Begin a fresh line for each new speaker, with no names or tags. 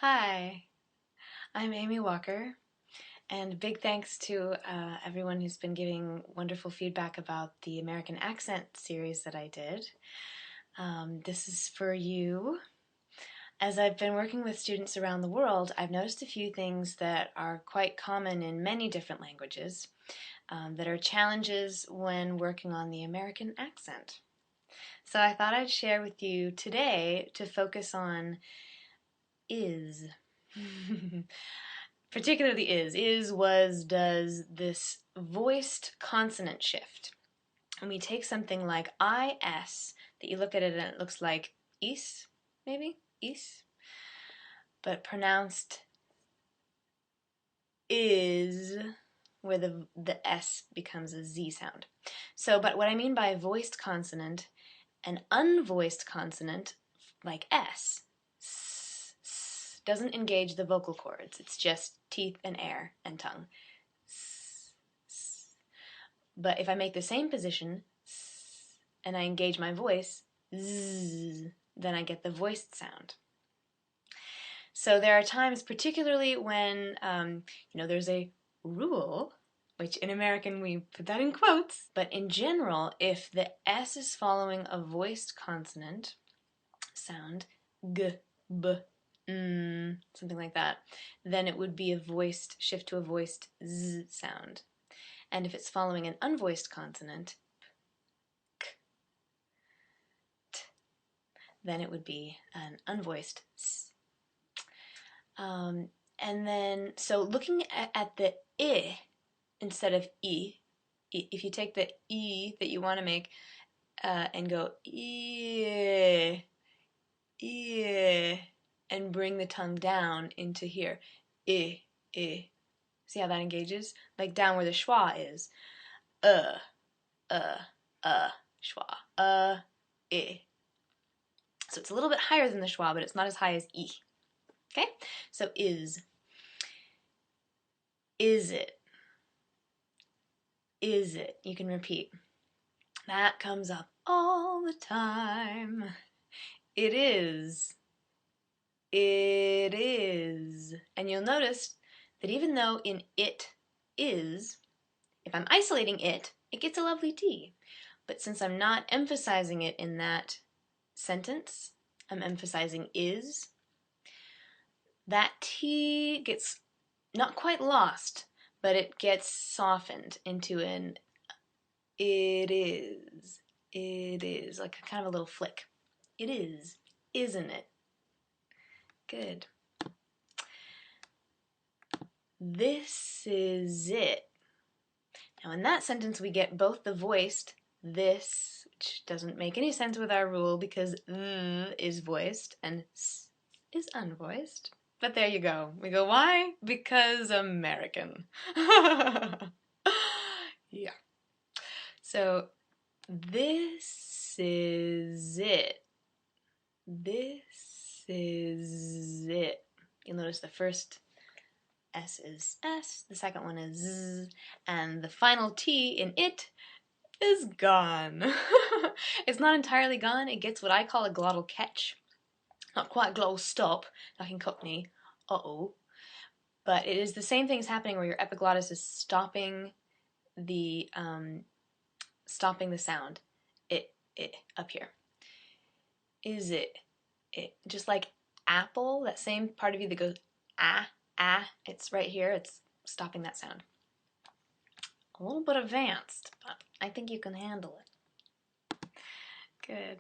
Hi, I'm Amy Walker, and big thanks to everyone who's been giving wonderful feedback about the American accent series that I did. This is for you. As I've been working with students around the world, I've noticed a few things that are quite common in many different languages that are challenges when working on the American accent. So I thought I'd share with you today to focus on is. Particularly is, was, does, this voiced consonant shift. And we take something like is, that you look at it and it looks like is, maybe? Is. But pronounced is, where the S becomes a Z sound. So, but what I mean by voiced consonant, an unvoiced consonant, like S, doesn't engage the vocal cords. It's just teeth and air and tongue. But if I make the same position and I engage my voice, then I get the voiced sound. So there are times, particularly when there's a rule, which in American we put that in quotes, but in general, if the S is following a voiced consonant sound, g, b, something like that, then it would be a voiced, shift to a voiced z sound. And if it's following an unvoiced consonant, k, t, then it would be an unvoiced s. And then, so looking at the I instead of I, if you take the I that you want to make and go I, and bring the tongue down into here, I. See how that engages? Like down where the schwa is. Schwa. I. So it's a little bit higher than the schwa, but it's not as high as I. Okay? So is. Is it? Is it? You can repeat. That comes up all the time. It is. It is. And you'll notice that even though in it is, if I'm isolating it, it gets a lovely T. But since I'm not emphasizing it in that sentence, I'm emphasizing is, that T gets not quite lost, but it gets softened into an it is, like a kind of a little flick. It is, isn't it? Good. This is it. Now in that sentence we get both the voiced this, which doesn't make any sense with our rule because is voiced and s is unvoiced. But there you go. We go, why? Because American. Yeah. So this is it. This is it. You'll notice the first S is S, the second one is Z, and the final T in it is gone. It's not entirely gone. It gets what I call a glottal catch. Not quite glottal stop, like in Cockney. Uh-oh. But it is the same things happening where your epiglottis is stopping the sound. It up here. Is it? Just like apple, that same part of you that goes ah, it's right here. It's stopping that sound. A little bit advanced, but I think you can handle it. Good.